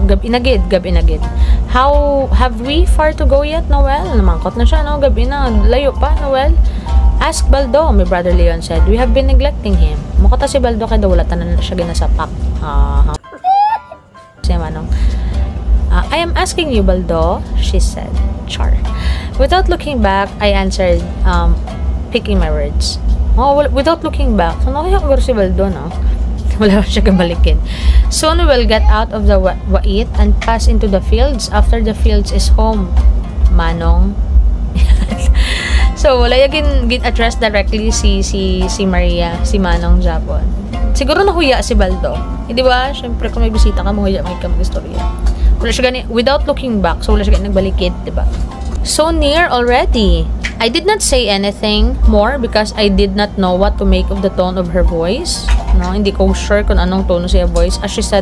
gabi na gid. How have we far to go yet, Noel? Namangkot na siya, no? Gabi na, layo pa, Noel. Ask Baldo, my brother Leon said. We have been neglecting him. Mukha ta si Baldo kaya wala tanan na siya ginasapak. Siya manong. I am asking you, Baldo, she said. Char. Without looking back, I answered, picking my words. Oh, without looking back. So, nakakagaro si Baldo, no? Wala siya kabalikin. Soon we will get out of the wait and pass into the fields. After the fields is home. Manong. So, wala yung address directly si Maria, si Manong Japon. Siguro nahuya si Baldo. Di ba? Siyempre, kung may bisita ka, mahuya ka mag-istorya. Wala siya gani, without looking back, so wala siya gani nagbalikid, di ba? So near already. I did not say anything more because I did not know what to make of the tone of her voice. No, hindi ko sure kung anong tono siya voice. As she said